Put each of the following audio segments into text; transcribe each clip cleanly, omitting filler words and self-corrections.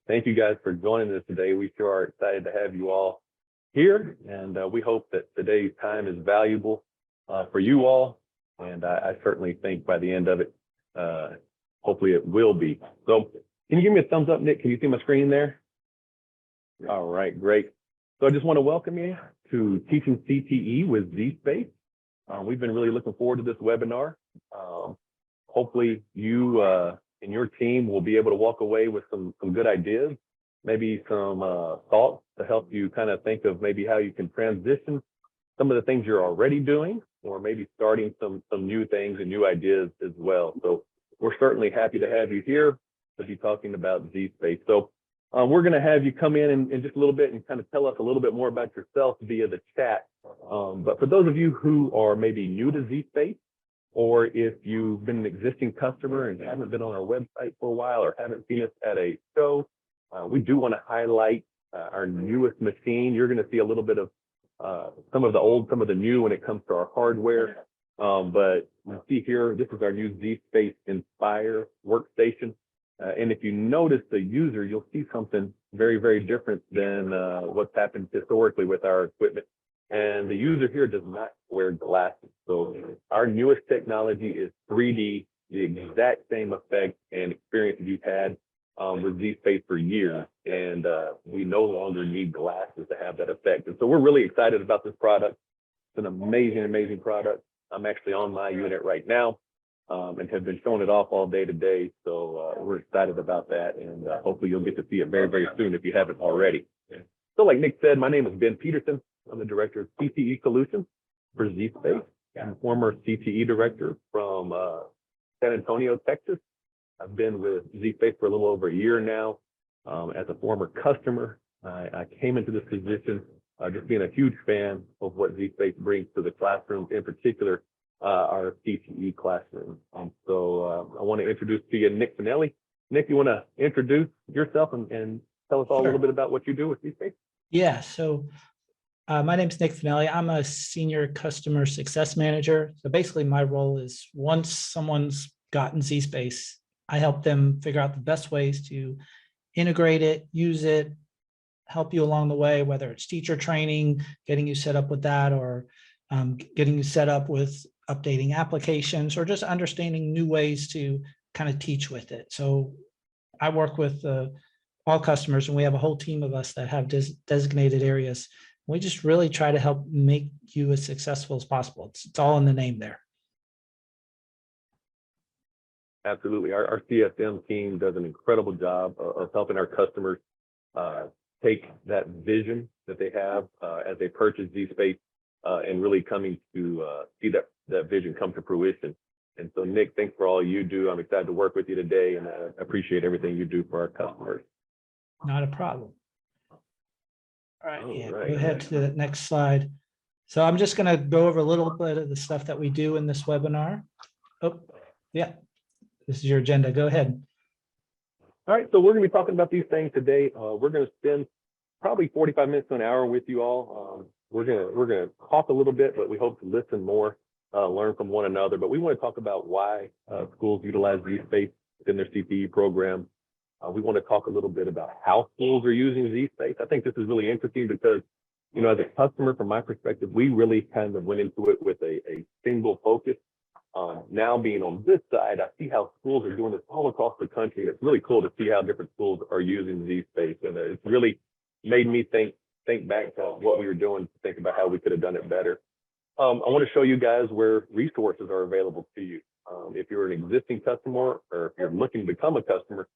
Thank you guys for joining us today. We sure are excited to have you all here, and we hope that today's time is valuable for you all. And I certainly think by the end of it, hopefully it will be. So can you give me a thumbs up, Nick? Can you see my screen there? All right, great. So I just want to welcome you to Teaching CTE with zSpace. We've been really looking forward to this webinar. Hopefully you and your team will be able to walk away with some good ideas, maybe some thoughts to help you kind of think of maybe how you can transition some of the things you're already doing, or maybe starting some new things and new ideas as well. So we're certainly happy to have you here to be talking about zSpace. So we're going to have you come in just a little bit and kind of tell us a little bit more about yourself via the chat. But for those of you who are maybe new to zSpace, or if you've been an existing customer and haven't been on our website for a while or haven't seen us at a show, we do want to highlight our newest machine. You're going to see a little bit of some of the old, some of the new when it comes to our hardware. But you see here, this is our new zSpace Inspire workstation. And if you notice the user, you'll see something very, very different than what's happened historically with our equipment. And the user here does not wear glasses. So our newest technology is 3D, the exact same effect and experience that you've had with zSpace for years. And we no longer need glasses to have that effect. And so we're really excited about this product. It's an amazing, amazing product. I'm actually on my unit right now and have been showing it off all day today. So we're excited about that. And hopefully you'll get to see it very, very soon if you haven't already. So like Nick said, my name is Ben Peterson. I'm the director of CTE Solutions for zSpace. I'm a former CTE director from San Antonio, Texas. I've been with zSpace for a little over a year now. As a former customer, I came into this position just being a huge fan of what zSpace brings to the classrooms, in particular, our CTE classroom. So I want to introduce to you Nick Finelli. Nick, you want to introduce yourself and tell us all a little bit about what you do with zSpace? Yeah, so my name is Nick Finelli. I'm a senior customer success manager. So basically my role is once someone's gotten zSpace, I help them figure out the best ways to integrate it, use it, help you along the way, whether it's teacher training, getting you set up with that, or getting you set up with updating applications, or just understanding new ways to kind of teach with it. So I work with all customers, and we have a whole team of us that have designated areas. We just really try to help make you as successful as possible. It's all in the name there. Absolutely. Our CSM team does an incredible job of helping our customers take that vision that they have as they purchase zSpace and really coming to see that vision come to fruition. And so, Nick, thanks for all you do. I'm excited to work with you today, and I appreciate everything you do for our customers. Not a problem. All right, yeah, go ahead to the next slide. So I'm just going to go over a little bit of the stuff that we do in this webinar. Oh, yeah, this is your agenda. Go ahead. All right, so we're going to be talking about these things today. We're going to spend probably 45 minutes to an hour with you all. We're going to talk a little bit, but we hope to listen more, learn from one another. But we want to talk about why schools utilize zSpace within their CTE program. We want to talk a little bit about how schools are using zSpace. I think this is really interesting because, you know, as a customer, from my perspective, we really kind of went into it with a single focus. Now being on this side, I see how schools are doing this all across the country. It's really cool to see how different schools are using zSpace, and it's really made me think back to what we were doing, to think about how we could have done it better. I want to show you guys where resources are available to you. If you're an existing customer, or if you're looking to become a customer,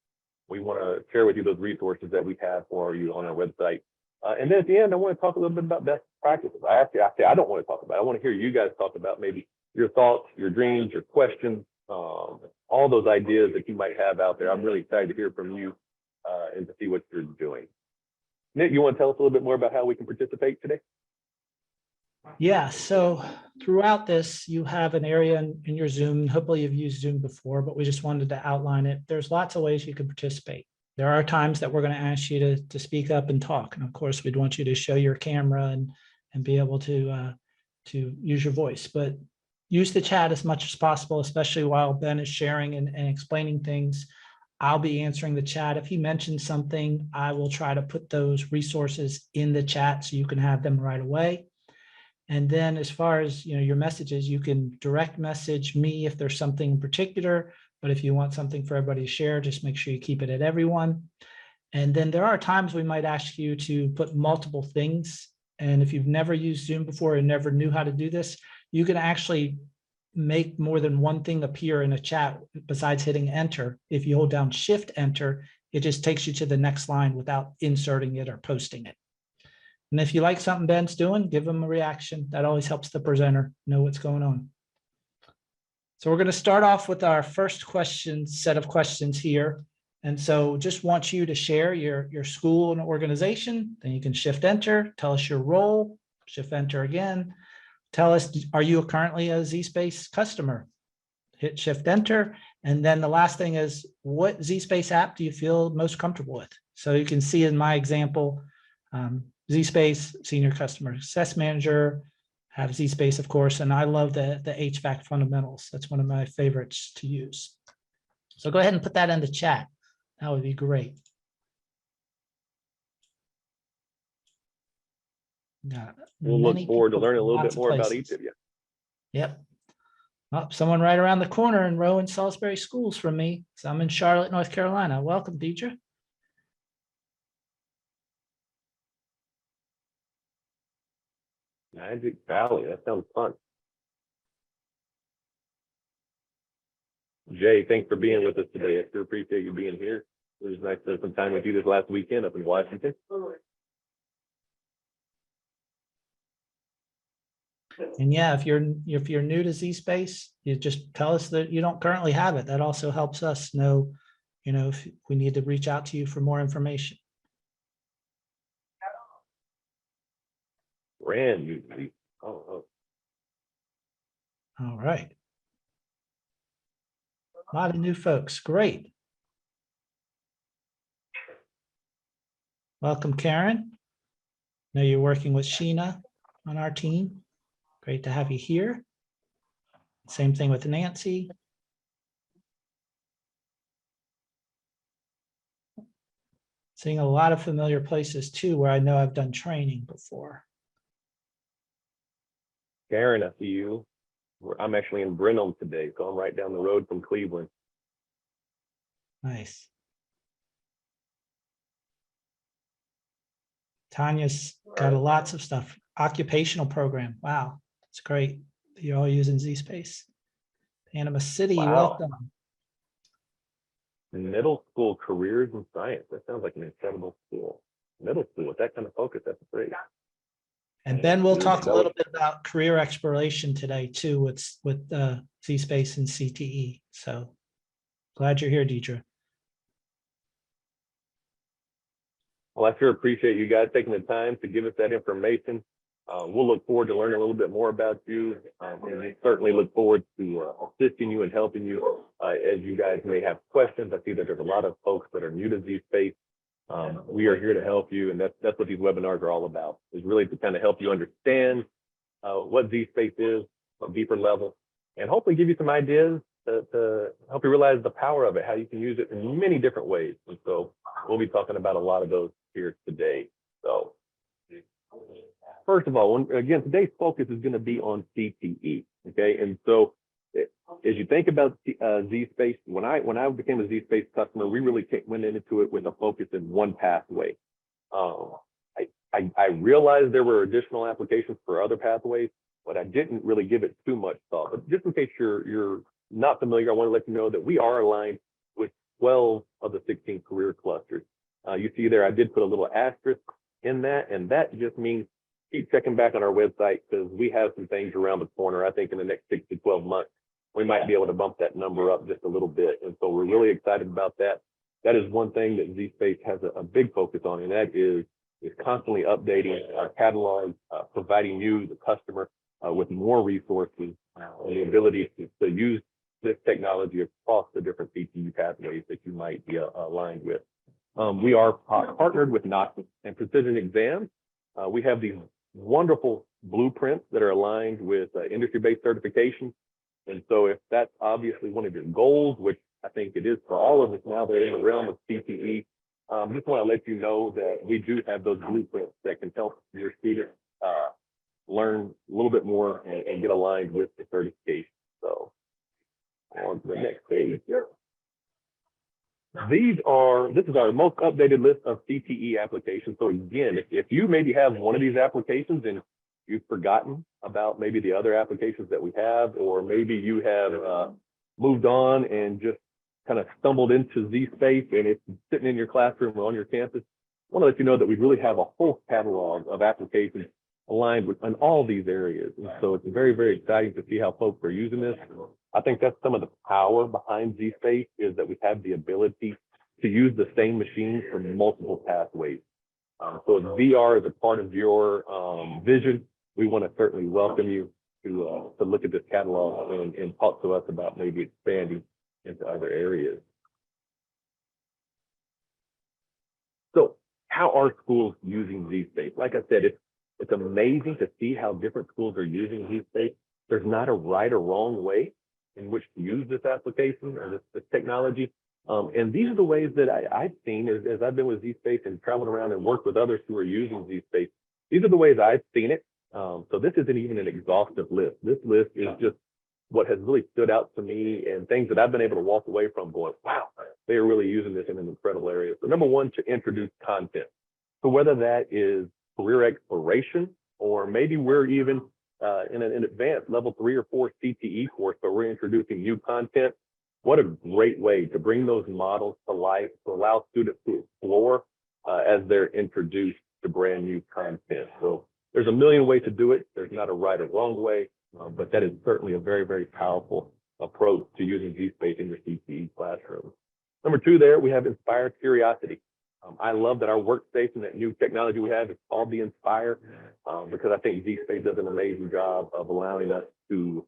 we want to share with you those resources that we have for you on our website. And then at the end, I want to talk a little bit about best practices. I don't want to talk about it. I want to hear you guys talk about maybe your thoughts, your dreams, your questions, all those ideas that you might have out there. I'm really excited to hear from you and to see what you're doing. Nick, you want to tell us a little bit more about how we can participate today? Yeah, so throughout this, you have an area in your Zoom. Hopefully you've used Zoom before, but we just wanted to outline it. There's lots of ways you can participate. There are times that we're going to ask you to speak up and talk. And of course, we'd want you to show your camera and be able to use your voice. But use the chat as much as possible, especially while Ben is sharing and explaining things. I'll be answering the chat. If he mentions something, I will try to put those resources in the chat so you can have them right away. And then as far as your messages, you can direct message me if there's something in particular, but if you want something for everybody to share, just make sure you keep it at everyone. And then there are times we might ask you to put multiple things. And if you've never used Zoom before and never knew how to do this, you can actually make more than one thing appear in a chat besides hitting enter. If you hold down Shift Enter, it just takes you to the next line without inserting it or posting it. And if you like something Ben's doing, give him a reaction. That always helps the presenter know what's going on. So we're going to start off with our first set of questions here. And so just want you to share your school and organization. Then you can Shift Enter, tell us your role, Shift Enter again. Tell us, are you currently a zSpace customer? Hit Shift Enter. And then the last thing is, what zSpace app do you feel most comfortable with? So you can see in my example, zSpace, Senior Customer Success Manager, have zSpace, of course, and I love the HVAC fundamentals. That's one of my favorites to use. So go ahead and put that in the chat. That would be great. We'll look forward to learning a little bit more about each of you. Yep. Oh, someone right around the corner in Rowan Salisbury Schools from me. So I'm in Charlotte, North Carolina. Welcome, Deidre. Magic Valley, that sounds fun. Jay, thanks for being with us today. I still appreciate you being here. It was nice to have some time with you this last weekend up in Washington. And yeah, if you're new to zSpace, you just tell us that you don't currently have it. That also helps us know, if we need to reach out to you for more information. Brand new. Oh. All right. A lot of new folks. Great. Welcome, Karen. I know you're working with Sheena on our team. Great to have you here. Same thing with Nancy. Seeing a lot of familiar places too, where I know I've done training before. Karen, I see you. I'm actually in Brenham today, so I'm right down the road from Cleveland. Nice. Tanya's got lots of stuff. Occupational program. Wow, it's great. You're all using zSpace. Panama City, Wow. welcome. Middle school careers in science. That sounds like an incredible school. Middle school with that kind of focus, that's great. And Ben, we'll talk a little bit about career exploration today too with zSpace and CTE. So glad you're here, Deidre. Well, I sure appreciate you guys taking the time to give us that information. We'll look forward to learning a little bit more about you, and we certainly look forward to assisting you and helping you as you guys may have questions. I see that there's a lot of folks that are new to zSpace. We are here to help you, and that's what these webinars are all about, is really to kind of help you understand what zSpace is, a deeper level, and hopefully give you some ideas to help you realize the power of it, how you can use it in many different ways. And so we'll be talking about a lot of those here today. So first of all, again, today's focus is going to be on CTE, okay? And so as you think about zSpace, when I became a zSpace customer, we really went into it with a focus in one pathway. I realized there were additional applications for other pathways, but I didn't really give it too much thought. But just in case you're not familiar, I want to let you know that we are aligned with 12 of the 16 career clusters. You see there, I did put a little asterisk in that, and that just means keep checking back on our website, because we have some things around the corner. I think in the next 6 to 12 months, we might be able to bump that number up just a little bit. And so we're really excited about that. That is one thing that zSpace has a big focus on, and that is constantly updating our catalog, providing you, the customer, with more resources and the ability to use this technology across the different CTE pathways that you might be aligned with. We are partnered with Knox and Precision Exams. We have these wonderful blueprints that are aligned with industry-based certification. And so if that's obviously one of your goals, which I think it is for all of us now that are in the realm of CTE. Just want to let you know that we do have those blueprints that can help your students learn a little bit more and get aligned with the certification. So on to the next page here. This is our most updated list of CTE applications. So again, if you maybe have one of these applications and you've forgotten about maybe the other applications that we have, or maybe you have moved on and just kind of stumbled into zSpace and it's sitting in your classroom or on your campus, I want to let you know that we really have a whole catalog of applications aligned with in all these areas. And so it's very, very exciting to see how folks are using this. I think that's some of the power behind zSpace, is that we have the ability to use the same machine for multiple pathways. So if VR is a part of your vision, we want to certainly welcome you to look at this catalog and talk to us about maybe expanding into other areas. So how are schools using zSpace? Like I said, it's amazing to see how different schools are using zSpace. There's not a right or wrong way in which to use this application or this technology. And these are the ways that I've seen as I've been with zSpace and traveled around and worked with others who are using zSpace. These are the ways I've seen it. So this isn't even an exhaustive list. This list is just what has really stood out to me and things that I've been able to walk away from going, wow, they are really using this in an incredible area. So number one, to introduce content. So whether that is career exploration, or maybe we're even in an advanced level 3 or 4 CTE course, but we're introducing new content. What a great way to bring those models to life, to allow students to explore as they're introduced to brand new content. So there's a million ways to do it. There's not a right or wrong way, but that is certainly a very, very powerful approach to using zSpace in your CTE classroom. Number two there, we have inspire curiosity. I love that our workstation, that new technology we have, is called the Inspire, because I think zSpace does an amazing job of allowing us to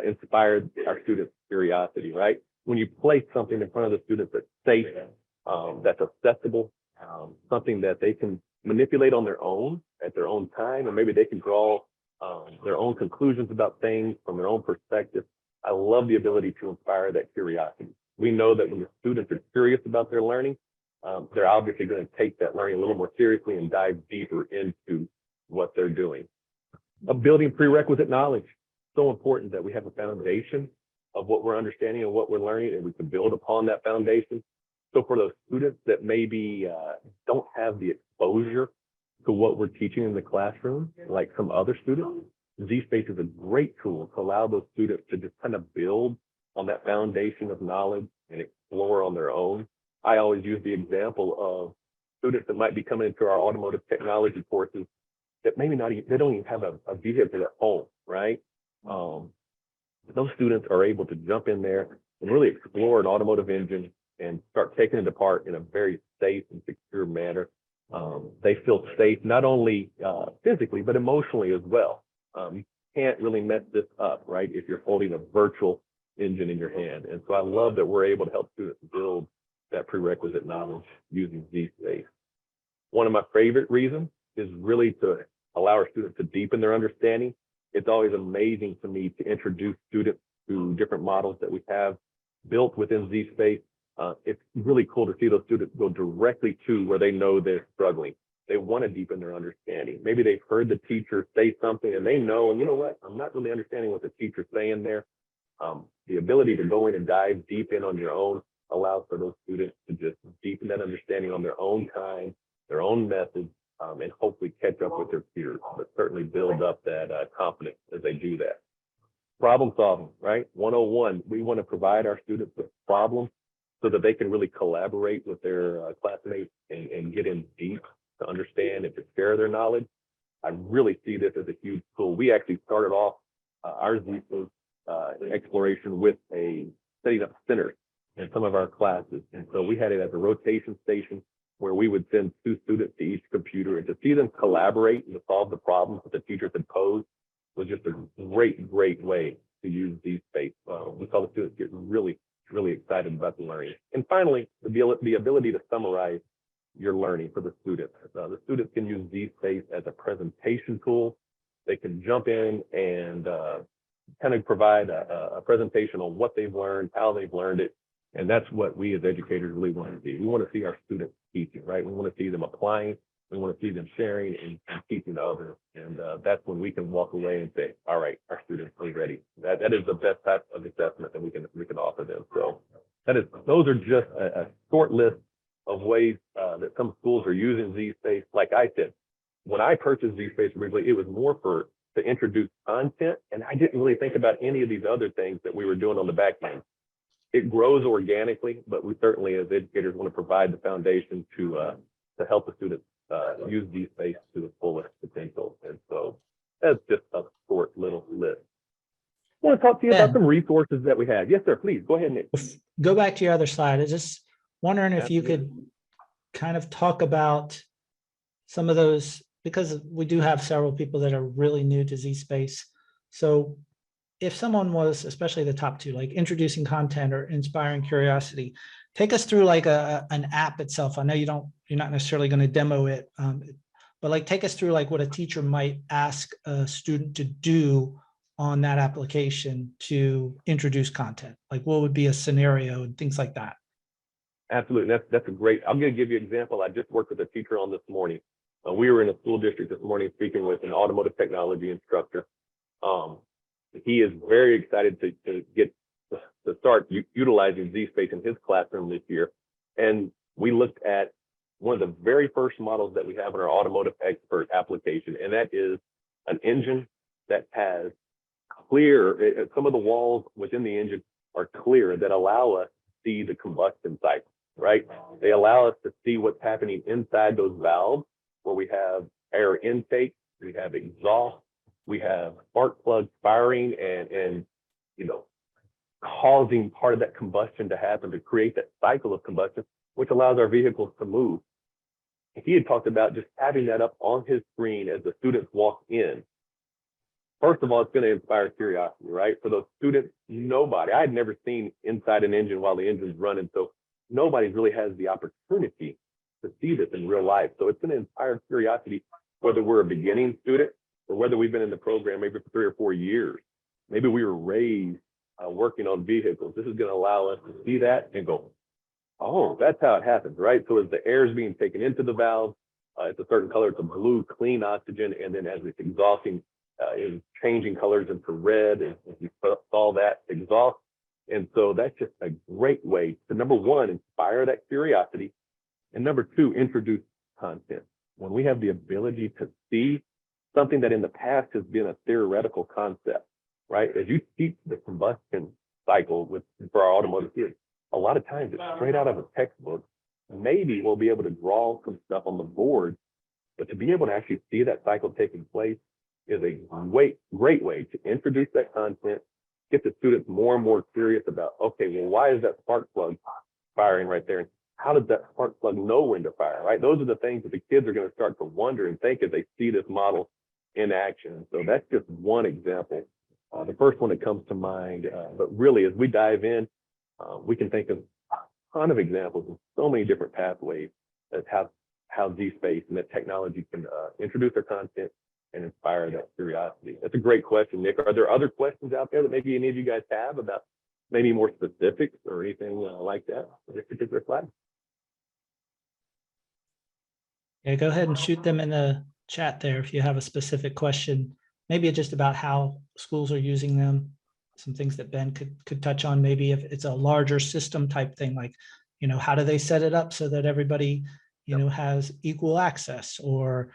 inspire our students' curiosity, right? When you place something in front of the students that's safe, that's accessible, something that they can manipulate on their own at their own time, and maybe they can draw their own conclusions about things from their own perspective. I love the ability to inspire that curiosity. We know that when the students are curious about their learning, they're obviously going to take that learning a little more seriously and dive deeper into what they're doing. Building prerequisite knowledge. So important that we have a foundation of what we're understanding and what we're learning, and we can build upon that foundation. So for those students that maybe don't have the exposure to what we're teaching in the classroom, like some other students, zSpace is a great tool to allow those students to just kind of build on that foundation of knowledge and explore on their own. I always use the example of students that might be coming into our automotive technology courses that maybe not even, they don't even have a vehicle at home, right? Those students are able to jump in there and really explore an automotive engine and start taking it apart in a very safe and secure manner. They feel safe, not only physically, but emotionally as well. You can't really mess this up, right, if you're holding a virtual engine in your hand. And so I love that we're able to help students build that prerequisite knowledge using zSpace. One of my favorite reasons is really to allow our students to deepen their understanding. It's always amazing to me to introduce students to different models that we have built within zSpace. It's really cool to see those students go directly to where they know they're struggling. They want to deepen their understanding. Maybe they've heard the teacher say something and they know, and you know what, I'm not really understanding what the teacher's saying there. The ability to go in and dive deep in on your own allows for those students to just deepen that understanding on their own time, their own methods, and hopefully catch up with their peers, but certainly build up that confidence as they do that. Problem solving, right? 101, we want to provide our students with problems so that they can really collaborate with their classmates and get in deep to understand and to share their knowledge. I really see this as a huge tool. We actually started off our zSpace exploration with setting up centers in some of our classes. And so we had it as a rotation station where we would send 2 students to each computer, and to see them collaborate and to solve the problems that the teachers had posed was just a great, great way to use zSpace. We saw the students get really, really excited about the learning. And finally, the ability to summarize your learning for the students. The students can use zSpace as a presentation tool. They can jump in and kind of provide a presentation on what they've learned, how they've learned it, And that's what we as educators really want to see. We want to see our students teaching, right? We want to see them applying. We want to see them sharing and teaching to others. And that's when we can walk away and say, all right, our students are ready. That is the best type of assessment that we can offer them. So those are just a short list of ways that some schools are using zSpace. Like I said, when I purchased zSpace originally, it was more to introduce content, and I didn't really think about any of these other things that we were doing on the back end. It grows organically, but we certainly, as educators, want to provide the foundation to help the students use zSpace to the fullest potential. And so that's just a short little list. I want to talk to you about some resources that we have. Yes, sir. Please go ahead, Nick. Go back to your other slide. I was just wondering if you could kind of talk about some of those, because we do have several people that are really new to zSpace. So if someone was, especially the top two, like introducing content or inspiring curiosity, take us through like an app itself. I know you're not necessarily going to demo it, but like take us through like what a teacher might ask a student to do on that application to introduce content. Like what would be a scenario and things like that. Absolutely. That's a great, I'm going to give you an example. I just worked with a teacher on this morning. We were in a school district this morning speaking with an automotive technology instructor. He is very excited to start utilizing zSpace in his classroom this year. And we looked at one of the very first models that we have in our automotive expert application, and that is an engine that has clear, some of the walls within the engine are clear that allow us to see the combustion cycle, right? They allow us to see what's happening inside those valves, where we have air intake, we have exhaust, we have spark plugs firing and causing part of that combustion to happen to create that cycle of combustion, which allows our vehicles to move. He had talked about just having that up on his screen as the students walk in. First of all, it's going to inspire curiosity, right? For those students, I had never seen inside an engine while the engine's running, so nobody really has the opportunity to see this in real life. So it's going to inspire curiosity, whether we're a beginning student or whether we've been in the program maybe for 3 or 4 years. Maybe we were raised working on vehicles. This is going to allow us to see that and go, oh, that's how it happens, right? So as the air is being taken into the valve, it's a certain color, it's a blue, clean oxygen, and then as it's exhausting, it's changing colors into red, and you saw that exhaust. And so that's just a great way to, number one, inspire that curiosity, and number two, introduce content. When we have the ability to see something that in the past has been a theoretical concept, right? As you teach the combustion cycle for our automotive kids, a lot of times it's straight out of a textbook. Maybe we'll be able to draw some stuff on the board, but to be able to actually see that cycle taking place is a great way to introduce that content, get the students more and more curious about, okay, well, why is that spark plug firing right there? And how does that spark plug know when to fire, right? Those are the things that the kids are going to start to wonder and think as they see this model in action. So that's just one example. The first one that comes to mind, but really as we dive in, we can think of a ton of examples of so many different pathways as how zSpace and that technology can introduce their content and inspire that curiosity. That's a great question, Nick. Are there other questions out there that maybe any of you guys have about maybe more specifics or anything like that for this particular slide? Yeah, go ahead and shoot them in the chat there if you have a specific question, maybe just about how schools are using them, some things that Ben could touch on, maybe if it's a larger system type thing, like, how do they set it up so that everybody, has equal access, or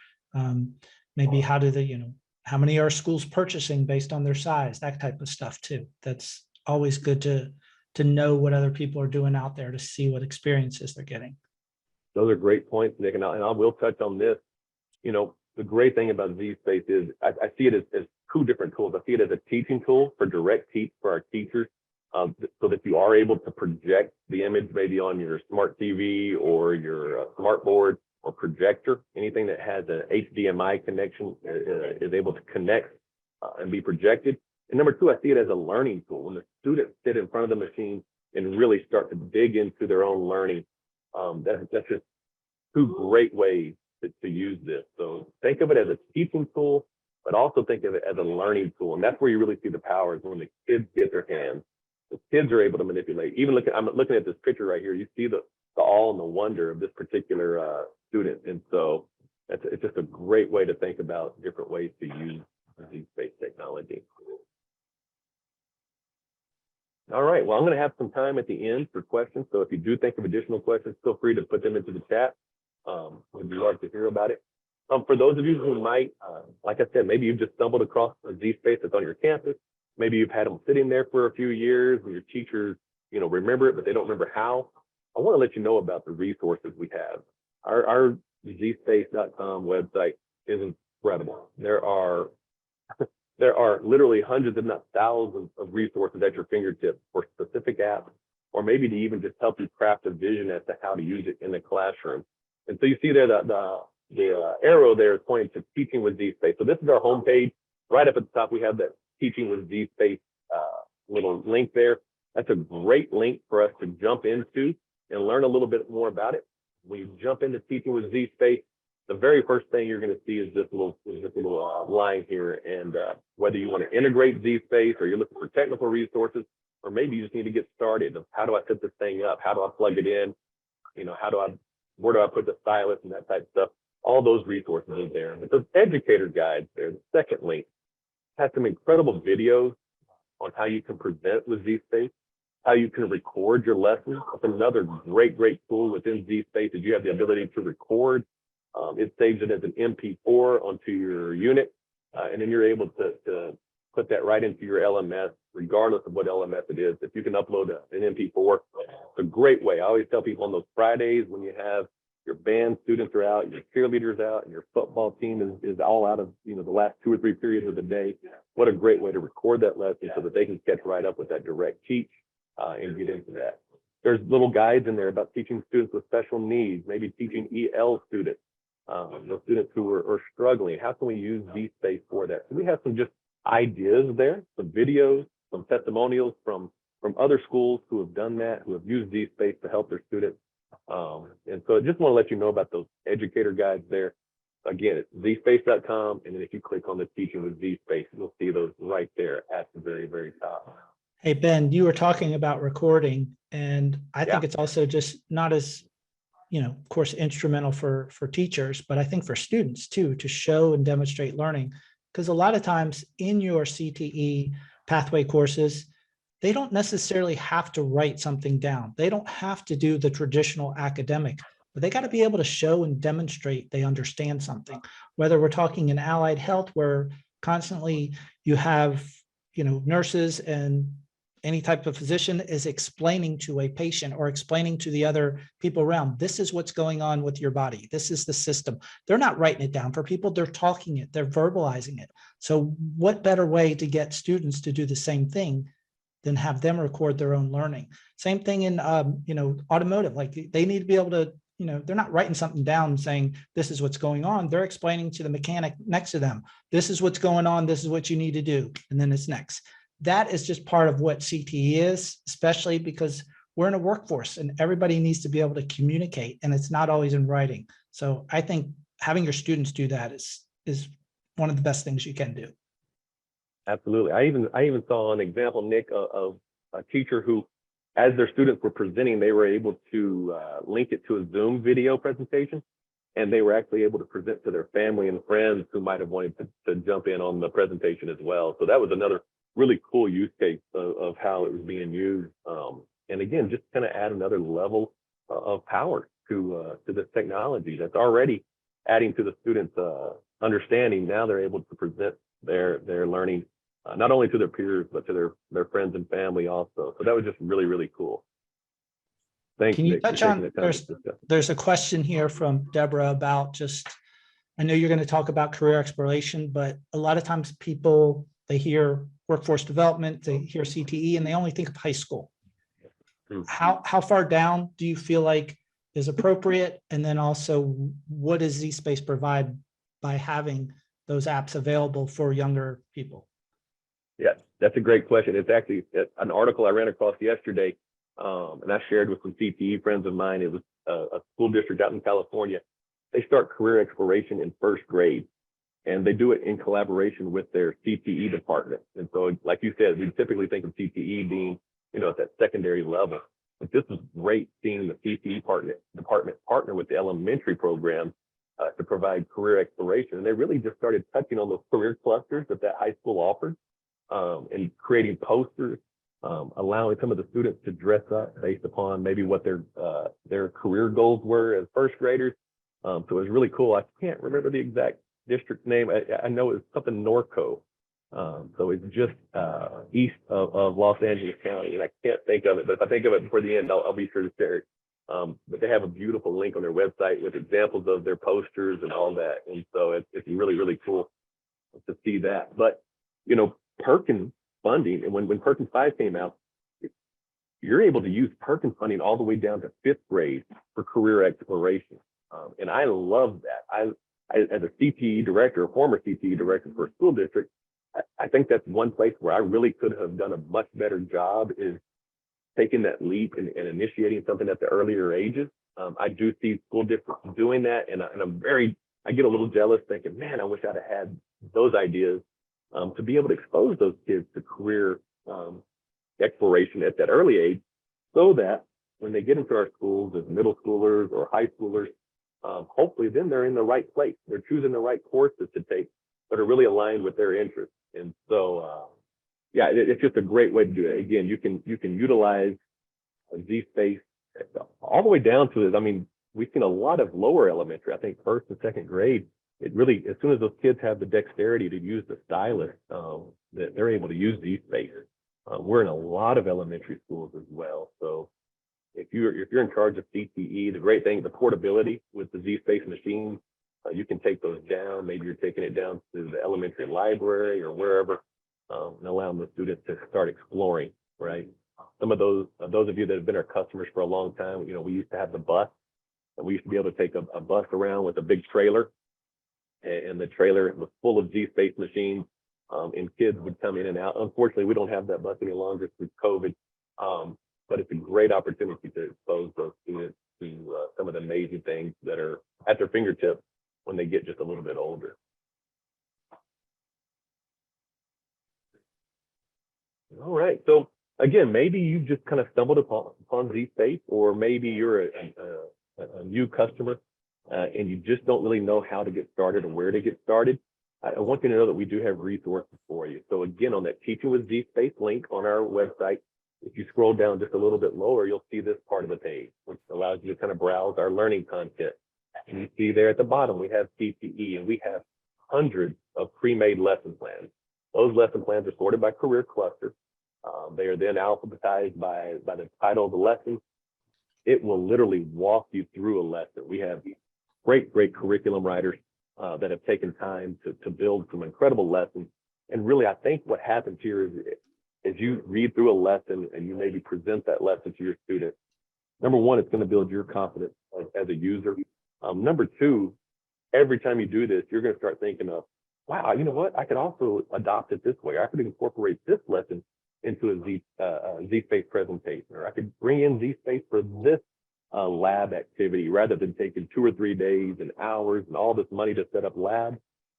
maybe how do they, how many are schools purchasing based on their size, that type of stuff too. That's always good to know what other people are doing out there to see what experiences they're getting. Those are great points, Nick, and I will touch on this. The great thing about zSpace is I see it as two different tools. I see it as a teaching tool for direct teach for our teachers, so that you are able to project the image maybe on your smart TV or your smart board or projector. Anything that has an HDMI connection is able to connect and be projected. And number two, I see it as a learning tool. When the students sit in front of the machine and really start to dig into their own learning, that's just two great ways to use this. So think of it as a teaching tool, but also think of it as a learning tool. And that's where you really see the power, is when the kids get their hands the kids are able to manipulate. Even I'm looking at this picture right here. You see the awe and the wonder of this particular student. And so it's just a great way to think about different ways to use zSpace technology. All right, well, I'm going to have some time at the end for questions. So if you do think of additional questions, feel free to put them into the chat. We'd love to hear about it. For those of you who might, like I said, maybe you've just stumbled across a zSpace that's on your campus. Maybe you've had them sitting there for a few years and your teachers, remember it, but they don't remember how. I want to let you know about the resources we have. Our zSpace.com website is incredible. There are literally hundreds, if not thousands, of resources at your fingertips for specific apps, or maybe to even just help you craft a vision as to how to use it in the classroom. And so you see there the arrow there is pointing to Teaching with zSpace. So this is our homepage. Right up at the top, we have that Teaching with zSpace little link there. That's a great link for us to jump into and learn a little bit more about it. When you jump into Teaching with zSpace, the very first thing you're going to see is this little line here. And whether you want to integrate zSpace or you're looking for technical resources, or maybe you just need to get started of how do I set this thing up? How do I plug it in? Where do I put the stylus and that type of stuff? All those resources are there. But those educator guides there, the second link, has some incredible videos on how you can present with zSpace, how you can record your lessons. That's another great tool within zSpace is you have the ability to record. It saves it as an MP4 onto your unit, and then you're able to put that right into your LMS, regardless of what LMS it is. If you can upload an MP4, it's a great way. I always tell people on those Fridays when you have your band students are out, your cheerleaders out, and your football team is all out of the last 2 or 3 periods of the day. What a great way to record that lesson so that they can catch right up with that direct teach and get into that. There's little guides in there about teaching students with special needs, maybe teaching EL students, those students who are struggling. How can we use zSpace for that? So we have some just ideas there, some videos, some testimonials from other schools who have done that, who have used zSpace to help their students. And so I just want to let you know about those educator guides there. Again, it's zSpace.com. And then if you click on the Teaching with zSpace, you'll see those right there at the very, very top. Hey, Ben, you were talking about recording, and I think it's also just not as, of course, instrumental for teachers, but I think for students too, to show and demonstrate learning. Because a lot of times in your CTE pathway courses, they don't necessarily have to write something down. They don't have to do the traditional academic, but they got to be able to show and demonstrate they understand something. Whether we're talking in allied health, where constantly you have, nurses and any type of physician is explaining to a patient or explaining to the other people around, this is what's going on with your body. This is the system. They're not writing it down for people. They're talking it. They're verbalizing it. So what better way to get students to do the same thing than have them record their own learning? Same thing in, automotive. Like they need to be able to, they're not writing something down saying, this is what's going on. They're explaining to the mechanic next to them, this is what's going on. This is what you need to do. And then it's next. That is just part of what CTE is, especially because we're in a workforce and everybody needs to be able to communicate, and it's not always in writing. So I think having your students do that is one of the best things you can do. Absolutely. I even saw an example, Nick, of a teacher who, as their students were presenting, they were able to link it to a Zoom video presentation, and they were actually able to present to their family and friends who might have wanted to jump in on the presentation as well. So that was another really cool use case of how it was being used. And again, just kind of add another level of power to this technology that's already adding to the students' understanding. Now they're able to present their learning not only to their peers, but to their friends and family also. So that was just really, really cool. Thanks. Can you Nick, touch on, there's a question here from Deborah about just, I know you're going to talk about career exploration, but a lot of times people, they hear workforce development, they hear CTE, and they only think of high school. How far down do you feel like is appropriate? And then also, what does zSpace provide by having those apps available for younger people? Yeah, that's a great question. It's actually an article I ran across yesterday, and I shared with some CTE friends of mine. It was a school district out in California. They start career exploration in first grade, and they do it in collaboration with their CTE department. And so, like you said, we typically think of CTE being at that secondary level. But this was great seeing the CTE department partner with the elementary program to provide career exploration. And they really just started touching on those career clusters that high school offered, and creating posters, allowing some of the students to dress up based upon maybe what their career goals were as first graders. So it was really cool. I can't remember the exact district name. I know it's something Norco. So it's just east of Los Angeles County, and I can't think of it, but if I think of it before the end, I'll be sure to share it. But they have a beautiful link on their website with examples of their posters and all that. And so it's really, really cool to see that. But, Perkins funding, and when Perkins 5 came out, you're able to use Perkins funding all the way down to 5th grade for career exploration. And I love that. I as a CTE director, a former CTE director for a school district, I think that's one place where I really could have done a much better job, is taking that leap and initiating something at the earlier ages. I do see school districts doing that, and I get a little jealous thinking, man, I wish I'd have had those ideas to be able to expose those kids to career exploration at that early age, so that when they get into our schools as middle schoolers or high schoolers, hopefully then they're in the right place. They're choosing the right courses to take that are really aligned with their interests. And so, it's just a great way to do it. Again, you can utilize zSpace all the way down to it. I mean, we've seen a lot of lower elementary, I think 1st and 2nd grade. It really, as soon as those kids have the dexterity to use the stylus, that they're able to use zSpace. We're in a lot of elementary schools as well. So if you're in charge of CTE, the great thing, the portability with the zSpace machines, you can take those down. Maybe you're taking it down to the elementary library or wherever, and allowing the students to start exploring, right? Some of those of you that have been our customers for a long time, we used to have the bus, and we used to be able to take a bus around with a big trailer, and the trailer was full of zSpace machines, and kids would come in and out. Unfortunately, we don't have that bus any longer through COVID, but it's a great opportunity to expose those students to some of the amazing things that are at their fingertips when they get just a little bit older. All right. So again, maybe you just kind of stumbled upon zSpace, or maybe you're a new customer and you just don't really know how to get started or where to get started. I want you to know that we do have resources for you. So again, on that Teaching with zSpace link on our website, if you scroll down just a little bit lower, you'll see this part of the page, which allows you to kind of browse our learning content. And you see there at the bottom, we have CTE, and we have hundreds of pre-made lesson plans. Those lesson plans are sorted by career cluster. They are then alphabetized by the title of the lesson. It will literally walk you through a lesson. We have great curriculum writers that have taken time to build some incredible lessons. And really, I think what happens here is, as you read through a lesson and you maybe present that lesson to your students, number one, it's going to build your confidence as a user. Number two, every time you do this, you're going to start thinking of, wow, you know what? I could also adopt it this way. I could incorporate this lesson into a zSpace presentation, or I could bring in zSpace for this lab activity rather than taking 2 or 3 days and hours and all this money to set up labs.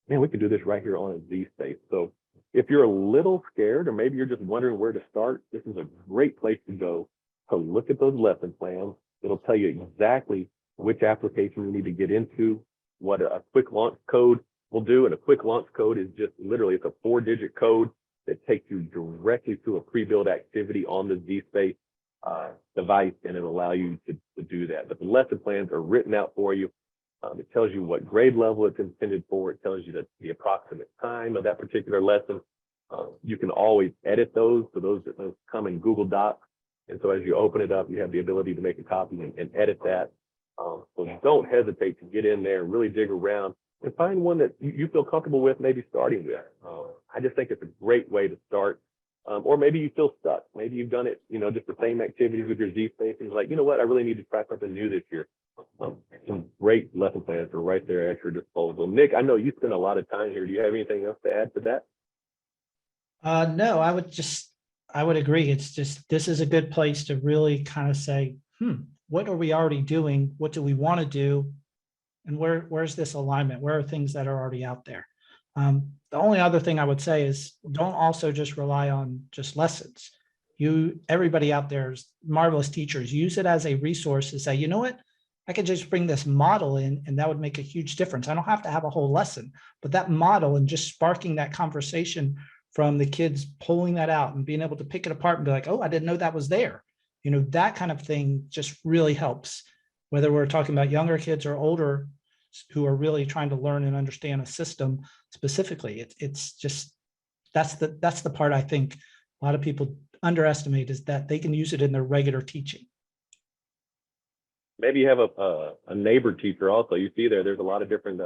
Man, we could do this right here on a zSpace. So if you're a little scared, or maybe you're just wondering where to start, this is a great place to go to look at those lesson plans. It'll tell you exactly which application you need to get into, what a quick launch code will do. And a quick launch code is just literally, it's a 4-digit code that takes you directly to a pre-built activity on the zSpace device, and it'll allow you to do that. But the lesson plans are written out for you. It tells you what grade level it's intended for. It tells you the approximate time of that particular lesson. You can always edit those. So those come in Google Docs. And so as you open it up, you have the ability to make a copy and edit that. So don't hesitate to get in there and really dig around and find one that you feel comfortable with, maybe starting with. I just think it's a great way to start. Or maybe you feel stuck. Maybe you've done it, just the same activities with your zSpace, and you're like, you know what, I really need to try something new this year. Some great lesson plans are right there at your disposal. Nick, I know you spend a lot of time here. Do you have anything else to add to that? No, I would agree. It's just, this is a good place to really kind of say, what are we already doing? What do we want to do? And where's this alignment? Where are things that are already out there? The only other thing I would say is, don't also just rely on just lessons. everybody out there is marvelous teachers. Use it as a resource to say, you know what? I could just bring this model in and that would make a huge difference. I don't have to have a whole lesson, but that model and just sparking that conversation from the kids, pulling that out and being able to pick it apart and be like, oh, I didn't know that was there. You know, that kind of thing just really helps, whether we're talking about younger kids or older who are really trying to learn and understand a system specifically. It's just, that's the part I think a lot of people underestimate, is that they can use it in their regular teaching. Maybe you have a neighbor teacher also. You see there's a lot of different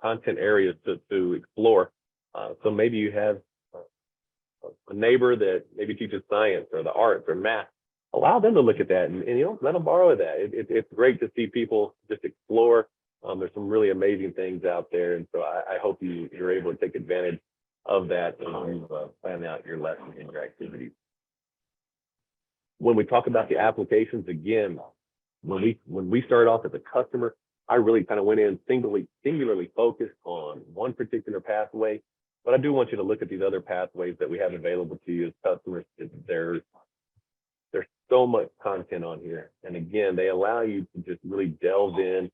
content areas to explore. So maybe you have a neighbor that maybe teaches science or the arts or math. Allow them to look at that and you know, let them borrow that. It's great to see people just explore. There's some really amazing things out there. And so I hope you're able to take advantage of that and you plan out your lessons and your activities. When we talk about the applications, again, when we started off as a customer, I really kind of went in singularly focused on one particular pathway. But I do want you to look at these other pathways that we have available to you as customers. There's so much content on here. And again, they allow you to just really delve in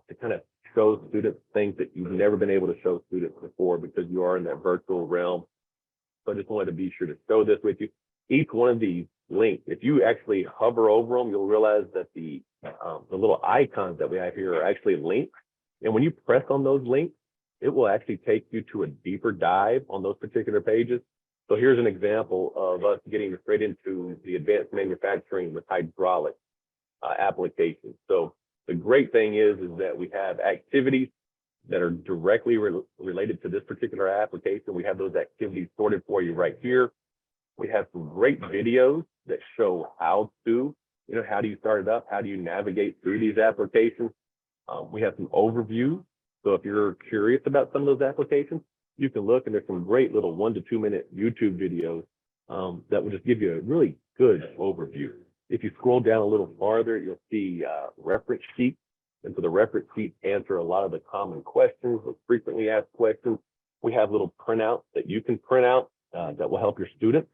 to kind of show students things that you've never been able to show students before because you are in that virtual realm. So I just wanted to be sure to show this with you. Each one of these links, if you actually hover over them, you'll realize that the little icons that we have here are actually links. And when you press on those links, it will actually take you to a deeper dive on those particular pages. So here's an example of us getting straight into the advanced manufacturing with hydraulic applications. So the great thing is that we have activities that are directly related to this particular application. We have those activities sorted for you right here. We have some great videos that show how to, you know, how do you start it up? How do you navigate through these applications? We have some overviews. So if you're curious about some of those applications, you can look and there's some great little 1 to 2 minute YouTube videos that will just give you a really good overview. If you scroll down a little farther, you'll see reference sheets. And so the reference sheets answer a lot of the common questions, the frequently asked questions. We have little printouts that you can print out that will help your students,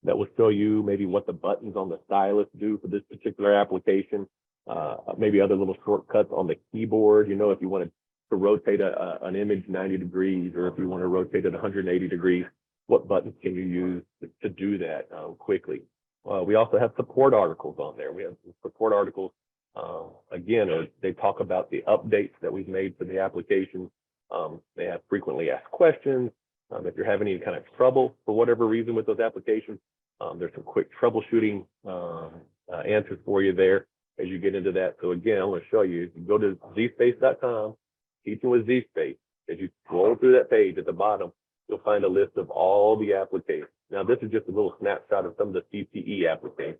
that will show you maybe what the buttons on the stylus do for this particular application, maybe other little shortcuts on the keyboard. You know, if you want to rotate an image 90 degrees, or if you want to rotate it 180 degrees, what buttons can you use to do that quickly? We also have support articles on there. We have support articles, again, they talk about the updates that we've made to the application. They have frequently asked questions. If you're having any kind of trouble for whatever reason with those applications, there's some quick troubleshooting answers for you there as you get into that. So again, I'm going to show you. If you go to zSpace.com, Teaching with zSpace, as you scroll through that page at the bottom, you'll find a list of all the applications. Now, this is just a little snapshot of some of the CTE applications.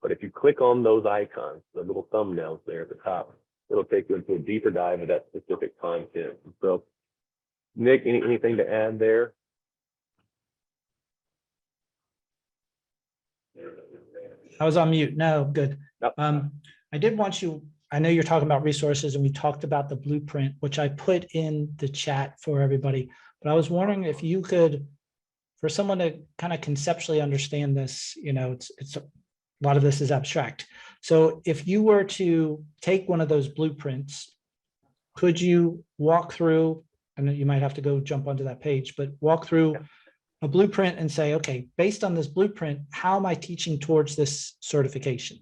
But if you click on those icons, the little thumbnails there at the top, it'll take you into a deeper dive of that specific content. So, Nick, anything to add there? I was on mute. No, good. Yep. I did want you, I know you're talking about resources and we talked about the blueprint, which I put in the chat for everybody, but I was wondering if you could, for someone to kind of conceptually understand this, you know, it's a lot of this is abstract. So if you were to take one of those blueprints, could you walk through, and you might have to go jump onto that page, but walk through a blueprint and say, okay, based on this blueprint, how am I teaching towards this certification?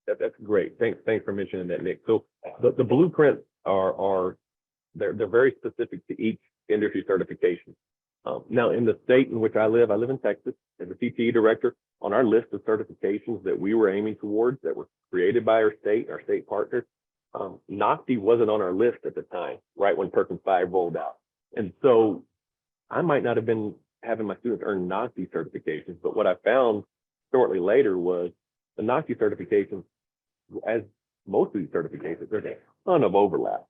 That's great. Thanks for mentioning that, Nick. So the blueprints they're very specific to each industry certification. Now, in the state in which I live in Texas, as a CTE director, on our list of certifications that we were aiming towards that were created by our state partners, NOCTI wasn't on our list at the time, right when Perkins 5 rolled out. And so I might not have been having my students earn NOCTI certifications, but what I found shortly later was the NOCTI certifications, as most of these certifications, there's a ton of overlap.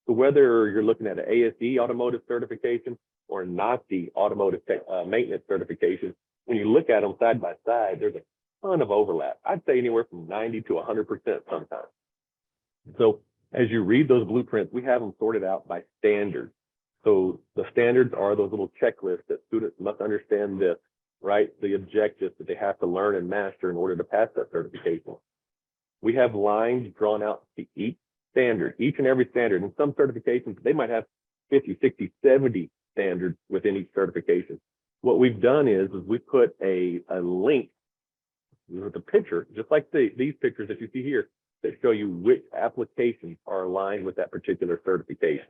So whether you're looking at an ASE automotive certification or a NOCTI automotive maintenance certification, when you look at them side by side, there's a ton of overlap. I'd say anywhere from 90 to 100% sometimes. So as you read those blueprints, we have them sorted out by standards. So the standards are those little checklists that students must understand this, right? The objectives that they have to learn and master in order to pass that certification. We have lines drawn out to each standard, each and every standard. In some certifications, they might have 50, 60, 70 standards within each certification. What we've done is we put a link with a picture, just like these pictures that you see here, that show you which applications are aligned with that particular certification.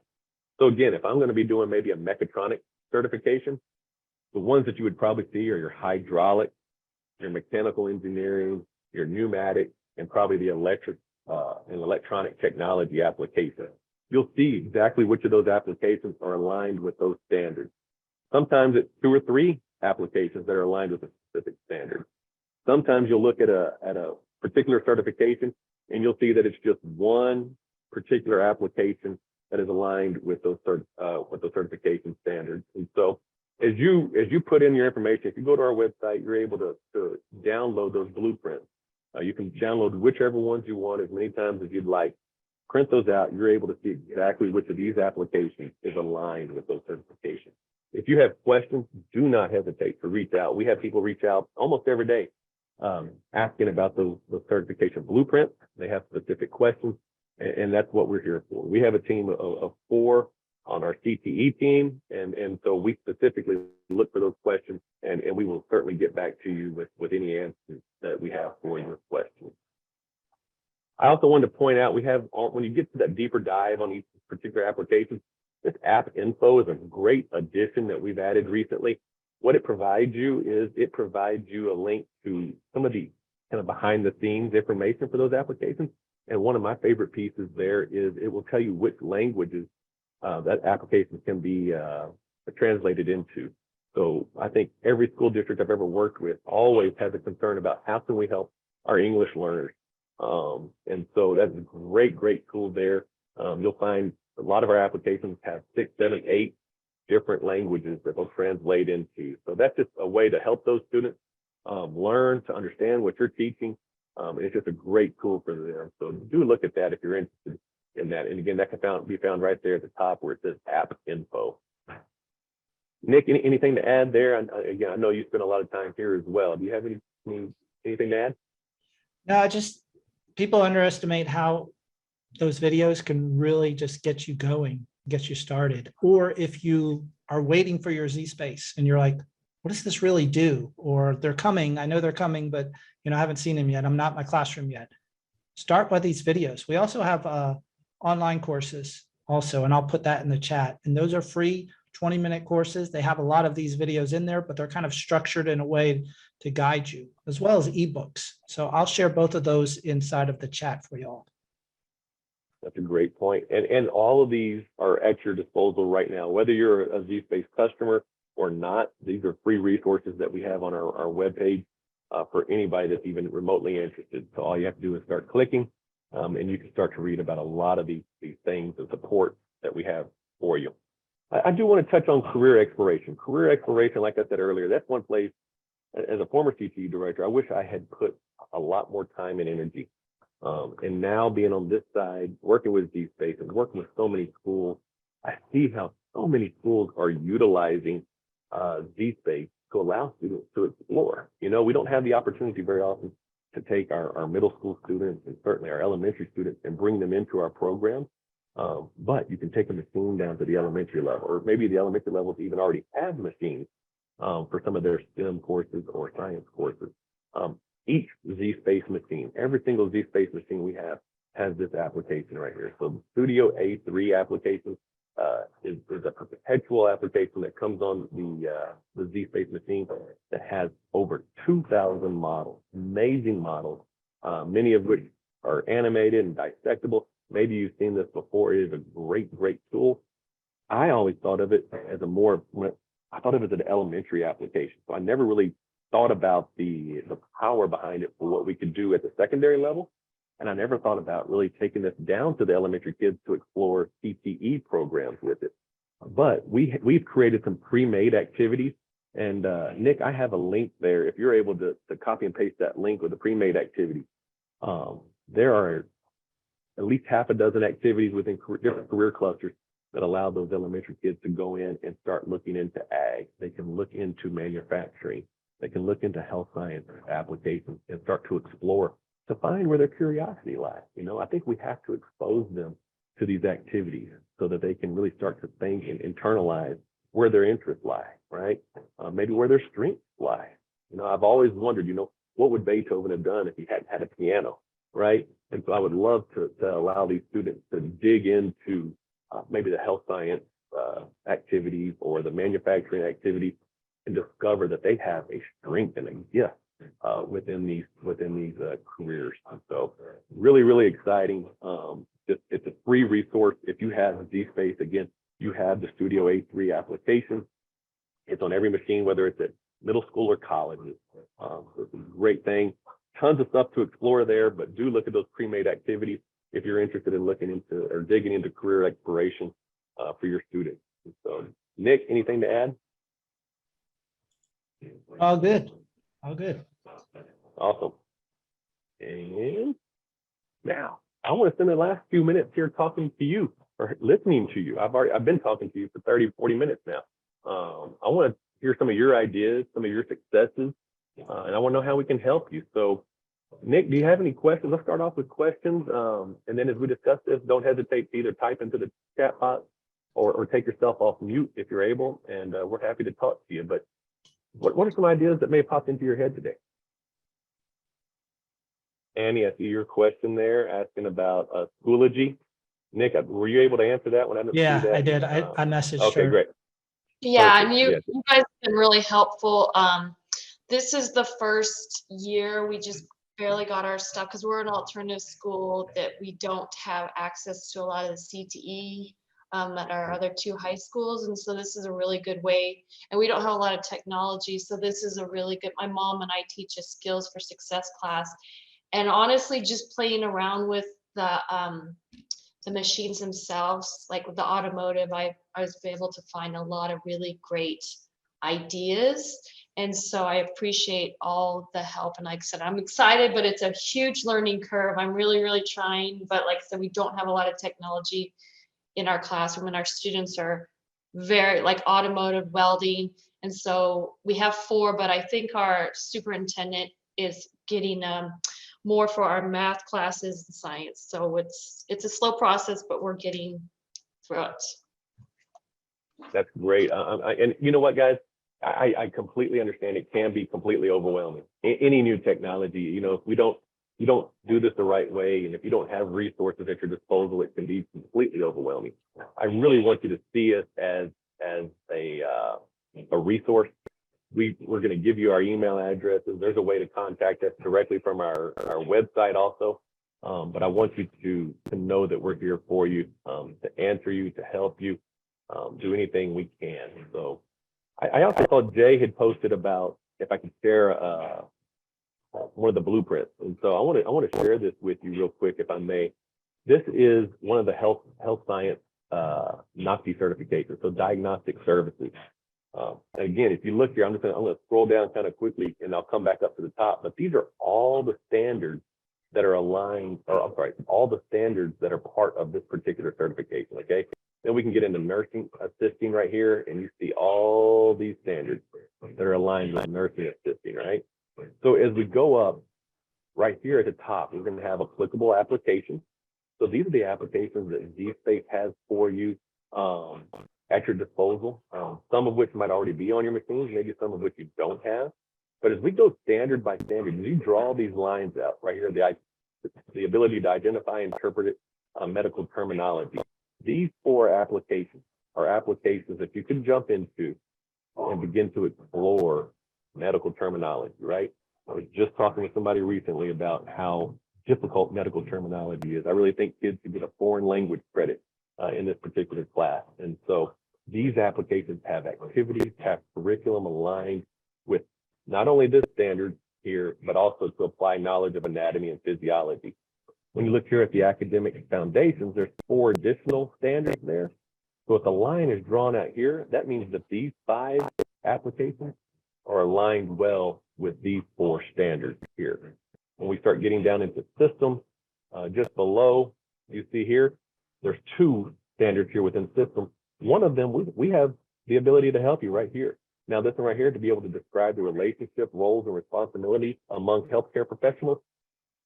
So again, if I'm going to be doing maybe a mechatronic certification, the ones that you would probably see are your hydraulic, your mechanical engineering, your pneumatic, and probably the electric and electronic technology application. You'll see exactly which of those applications are aligned with those standards. Sometimes it's 2 or 3 applications that are aligned with a specific standard. Sometimes you'll look at a particular certification and you'll see that it's just one particular application that is aligned with those certification standards. And so as you put in your information, if you go to our website, you're able to download those blueprints. You can download whichever ones you want as many times as you'd like. Print those out. You're able to see exactly which of these applications is aligned with those certifications. If you have questions, do not hesitate to reach out. We have people reach out almost every day asking about those certification blueprints. They have specific questions, and that's what we're here for. We have a team of 4 on our CTE team, and so we specifically look for those questions, and we will certainly get back to you with any answers that we have for your questions. I also wanted to point out, we have, when you get to that deeper dive on each particular application, this app info is a great addition that we've added recently. What it provides you is it provides you a link to some of the kind of behind the scenes information for those applications. And one of my favorite pieces there is it will tell you which languages that application can be translated into. So I think every school district I've ever worked with always has a concern about how can we help our English learners. And so that's a great tool there. You'll find a lot of our applications have 6, 7, 8 different languages that they'll translate into. So that's just a way to help those students learn to understand what you're teaching. And it's just a great tool for them. So do look at that if you're interested in that. And again, that can be found right there at the top where it says app info. Nick, anything to add there? Again, I know you spend a lot of time here as well. Do you have anything to add? No, just people underestimate how those videos can really just get you going, get you started. Or if you are waiting for your zSpace and you're like, what does this really do? Or they're coming, I know they're coming, but I haven't seen them yet. I'm not in my classroom yet. Start with these videos. We also have online courses also, and I'll put that in the chat. And those are free 20-minute courses. They have a lot of these videos in there, but they're kind of structured in a way to guide you, as well as ebooks. So I'll share both of those inside of the chat for y'all. That's a great point. And all of these are at your disposal right now, whether you're a zSpace customer or not. These are free resources that we have on our webpage for anybody that's even remotely interested. So all you have to do is start clicking, and you can start to read about a lot of these things and support that we have for you. I do want to touch on career exploration. Career exploration, like I said earlier, that's one place, as a former CTE director, I wish I had put a lot more time and energy. And now being on this side, working with zSpace and working with so many schools, I see how so many schools are utilizing zSpace to allow students to explore. We don't have the opportunity very often to take our middle school students and certainly our elementary students and bring them into our program. But you can take a machine down to the elementary level, or maybe the elementary levels even already have machines for some of their STEM courses or science courses. Each zSpace machine, every single zSpace machine we have has this application right here. So the Studio A3 application is a perpetual application that comes on the zSpace machine that has over 2,000 models, amazing models, many of which are animated and dissectable. Maybe you've seen this before. It is a great tool. I always thought of it as I thought of it as an elementary application. So I never really thought about the power behind it for what we could do at the secondary level. And I never thought about really taking this down to the elementary kids to explore CTE programs with it. But we've created some pre-made activities. And Nick, I have a link there. If you're able to copy and paste that link with the pre-made activity, there are at least half a dozen activities within different career clusters that allow those elementary kids to go in and start looking into ag. They can look into manufacturing. They can look into health science applications and start to explore to find where their curiosity lies. You know, I think we have to expose them to these activities so that they can really start to think and internalize where their interests lie, right? Maybe where their strengths lie. You know, I've always wondered, you know, what would Beethoven have done if he hadn't had a piano, right? And so I would love to allow these students to dig into maybe the health science activities or the manufacturing activities and discover that they have a strength and a gift within these careers. And so really, really exciting. It's a free resource. If you have zSpace, again, you have the Studio A3 application. It's on every machine, whether it's at middle school or colleges. So it's a great thing. Tons of stuff to explore there, but do look at those pre-made activities if you're interested in looking into or digging into career exploration for your students. And so, Nick, anything to add? All good. All good. Awesome. And now I want to spend the last few minutes here talking to you or listening to you. I've been talking to you for 30, 40 minutes now. I want to hear some of your ideas, some of your successes, and I want to know how we can help you. So, Nick, do you have any questions? Let's start off with questions. And then as we discuss this, don't hesitate to either type into the chat box or take yourself off mute if you're able. And we're happy to talk to you. But what are some ideas that may have popped into your head today? Annie, I see your question there asking about Schoology. Nick, were you able to answer that one? Yeah, I did. I messaged okay, her. great. Yeah, Perfect. and you guys have been really helpful. This is the first year we just barely got our stuff because we're an alternative school that we don't have access to a lot of the CTE at our other two high schools. And so this is a really good way, and we don't have a lot of technology. So this is a really good, my mom and I teach a skills for success class. And honestly, just playing around with the machines themselves, like with the automotive, I was able to find a lot of really great ideas. And so I appreciate all the help. And like I said, I'm excited, but it's a huge learning curve. I'm really, really trying. But like I said, we don't have a lot of technology in our classroom, and our students are very like automotive, welding. And so we have 4, but I think our superintendent is getting more for our math classes and science. So it's a slow process, but we're getting through it. That's great. And you know what, guys? I completely understand it can be completely overwhelming. Any new technology, you know, if you don't do this the right way, and if you don't have resources at your disposal, it can be completely overwhelming. I really want you to see us as a resource. We're going to give you our email addresses. There's a way to contact us directly from our website also. But I want you to know that we're here for you, to answer you, to help you, do anything we can. So I also saw Jay had posted about if I could share one of the blueprints. And so I want to share this with you real quick, if I may. This is one of the health science NOCTI certifications, so diagnostic services. And again, if you look here, I'm going to scroll down kind of quickly, and I'll come back up to the top. But these are all the standards that are aligned, or I'm sorry, all the standards that are part of this particular certification. Okay. Then we can get into nursing assisting right here, and you see all these standards that are aligned with nursing assisting, right? So as we go up right here at the top, we're going to have applicable applications. So these are the applications that zSpace has for you at your disposal, some of which might already be on your machines, maybe some of which you don't have. But as we go standard by standard, you draw these lines out right here, the ability to identify and interpret medical terminology. These 4 applications are applications that you can jump into and begin to explore medical terminology, right? I was just talking with somebody recently about how difficult medical terminology is. I really think kids should get a foreign language credit in this particular class. And so these applications have activities, have curriculum aligned with not only this standard here, but also to apply knowledge of anatomy and physiology. When you look here at the academic foundations, there's 4 additional standards there. So if the line is drawn out here, that means that these 5 applications are aligned well with these 4 standards here. When we start getting down into systems, just below, you see here, there's 2 standards here within systems. One of them, we have the ability to help you right here. Now, this one right here, to be able to describe the relationship, roles, and responsibilities among healthcare professionals,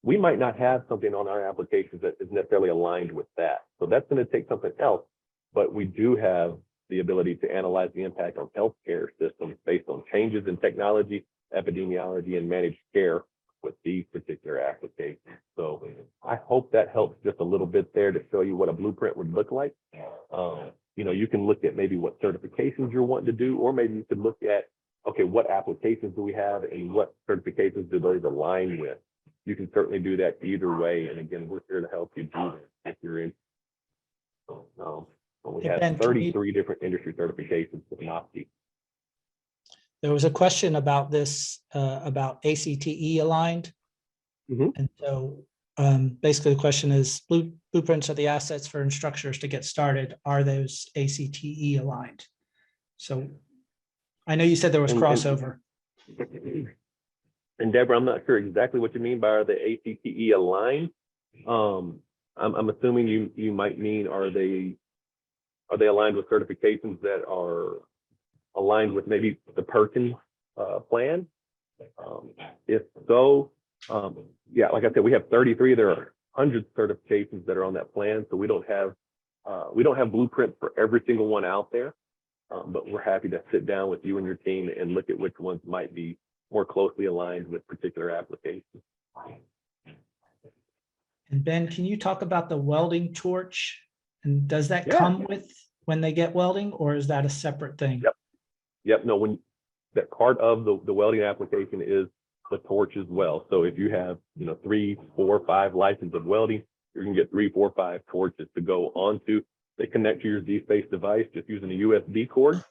we might not have something on our applications that is necessarily aligned with that. So that's going to take something else, but we do have the ability to analyze the impact on healthcare systems based on changes in technology, epidemiology, and managed care with these particular applications. So I hope that helps just a little bit there to show you what a blueprint would look like. You know, you can look at maybe what certifications you're wanting to do, or maybe you could look at, okay, what applications do we have and what certifications do those align with? You can certainly do that either way. And again, we're here to help you do that if you're in. We Hey, have Ben, can you- 33 different industry certifications with NOPSI. There was a question about this, about ACTE aligned. Mhm. And so basically the question is blueprints are the assets for instructors to get started. Are those ACTE aligned? So I know you said there was And- crossover. And Deborah, I'm not sure exactly what you mean by the ACTE aligned. I'm assuming you might mean, are they aligned with certifications that are aligned with maybe the Perkins plan? If so, yeah, like I said, we have 33. There are hundreds of certifications that are on that plan, so we don't have blueprints for every single one out there. But we're happy to sit down with you and your team and look at which ones might be more closely aligned with particular applications. And Ben, can you talk about the welding torch? And does that Yeah. come with when they get welding, or is that a separate thing? Yep. No, when that part of the welding application is the torch as well. So if you have, 3, 4, 5 licenses of welding, you're gonna get 3, 4, 5 torches to go onto. They connect to your zSpace device just using a USB cord.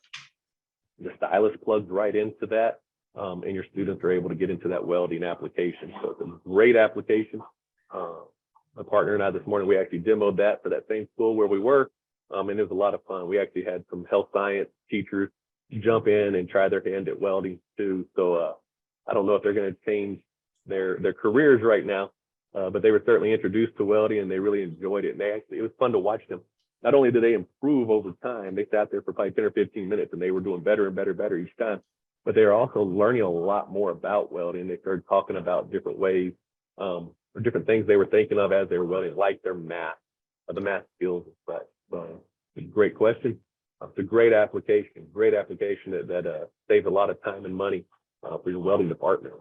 The stylus plugs right into that, and your students are able to get into that welding application. So it's a great application. My partner and I this morning, we actually demoed that for that same school where we were, and it was a lot of fun. We actually had some health science teachers jump in and try their hand at welding too. So I don't know if they're going to change their careers right now, but they were certainly introduced to welding and they really enjoyed it. And it was fun to watch them. Not only did they improve over time, they sat there for probably 10 or 15 minutes and they were doing better and better each time. But they were also learning a lot more about welding. They started talking about different ways, or different things they were thinking of as they were welding, like their math, the math skills and such. So it's a great question. It's a great application that saves a lot of time and money for your welding department.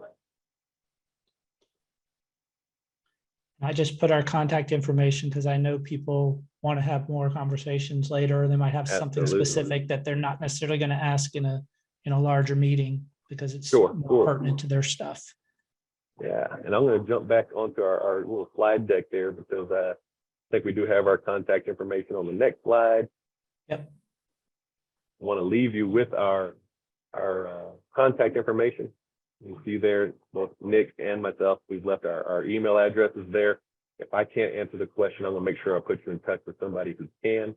I just put our contact information because I know people want to have more conversations later. Or they might have something Absolutely. specific that they're not necessarily going to ask in a larger meeting because it's Sure. more pertinent to their stuff. Yeah, and I'm going to jump back onto our little slide deck there because I think we do have our contact information on the next slide. Yep. I want to leave you with our contact information. You see there, both Nick and myself, we've left our email addresses there. If I can't answer the question, I'm going to make sure I put you in touch with somebody who can.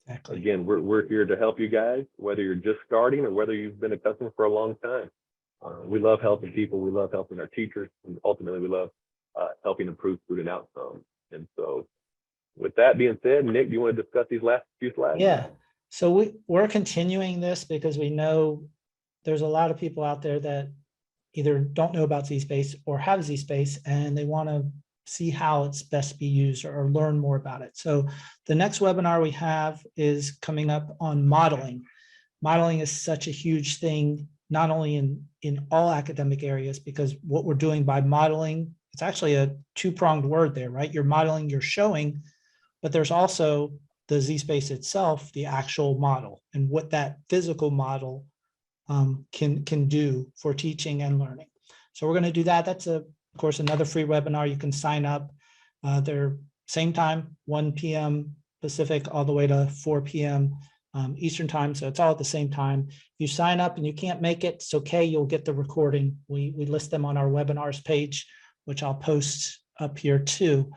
Exactly. Again, we're here to help you guys, whether you're just starting or whether you've been a customer for a long time. We love helping people. We love helping our teachers. And ultimately, we love helping improve student outcomes. And so with that being said, Nick, do you want to discuss these last few slides? Yeah. So we're continuing this because we know there's a lot of people out there that either don't know about zSpace or have zSpace and they want to see how it's best be used or learn more about it. So the next webinar we have is coming up on modeling. Modeling is such a huge thing, not only in all academic areas, because what we're doing by modeling, it's actually a two-pronged word there, right? You're modeling, you're showing, but there's also the zSpace itself, the actual model, and what that physical model can do for teaching and learning. So we're going to do that. That's of course another free webinar. You can sign up. They're same time, 1 p.m. Pacific all the way to 4 p.m. Eastern time. So it's all at the same time. If you sign up and you can't make it, it's okay. You'll get the recording. We list them on our webinars page, which I'll post up here too.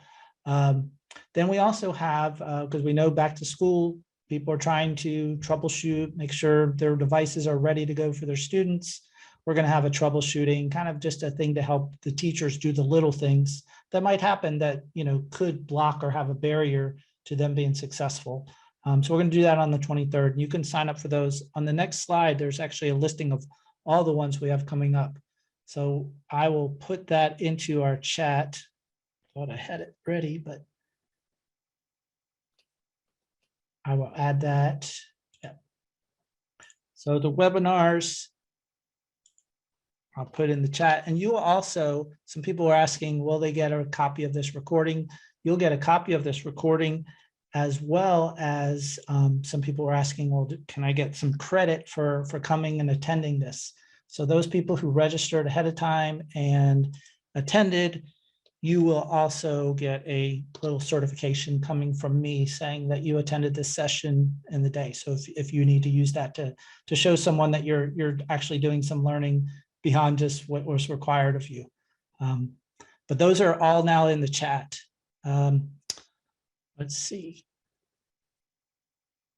Then we also have, because we know back to school, people are trying to troubleshoot, make sure their devices are ready to go for their students. We're going to have a troubleshooting, kind of just a thing to help the teachers do the little things that might happen that, could block or have a barrier to them being successful. So we're going to do that on the 23rd. You can sign up for those. On the next slide, there's actually a listing of all the ones we have coming up. So I will put that into our chat. Thought I had it ready, but I will add that. Yeah. So the webinars, I'll put in the chat. And you will also, some people are asking, will they get a copy of this recording? You'll get a copy of this recording, as well as some people were asking, well, can I get some credit for coming and attending this? So those people who registered ahead of time and attended, you will also get a little certification coming from me saying that you attended this session in the day. So if you need to use that to show someone that you're actually doing some learning beyond just what was required of you. But those are all now in the chat. Let's see.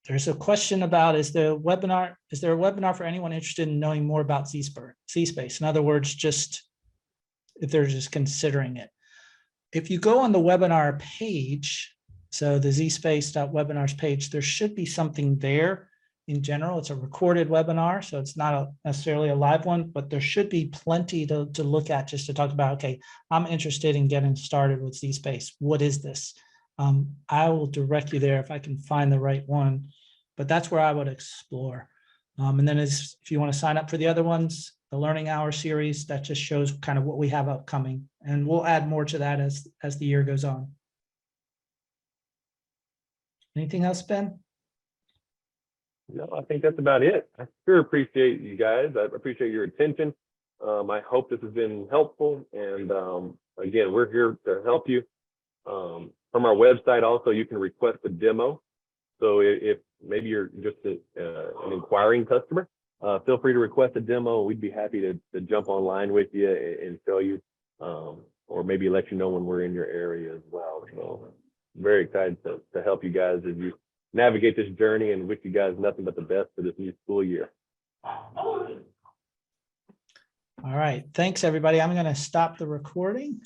There's a question about, is there a webinar for anyone interested in knowing more about zSpace? In other words, just if they're just considering it. If you go on the webinar page, so the zSpace.webinars page, there should be something there. In general, it's a recorded webinar, so it's not necessarily a live one, but there should be plenty to look at just to talk about, okay, I'm interested in getting started with zSpace. What is this? I will direct you there if I can find the right one, but that's where I would explore. And then if you want to sign up for the other ones, the Learning Hour series, that just shows kind of what we have upcoming. And we'll add more to that as the year goes on. Anything else, Ben? No, I think that's about it. I sure appreciate you guys. I appreciate your attention. I hope this has been helpful. And again, we're here to help you. From our website, also, you can request a demo. So if maybe you're just an inquiring customer, feel free to request a demo. We'd be happy to jump online with you and show you, or maybe let you know when we're in your area as well. So I'm very excited to help you guys as you navigate this journey, and wish you guys nothing but the best for this new school year. All right. Thanks, everybody. I'm going to stop the recording.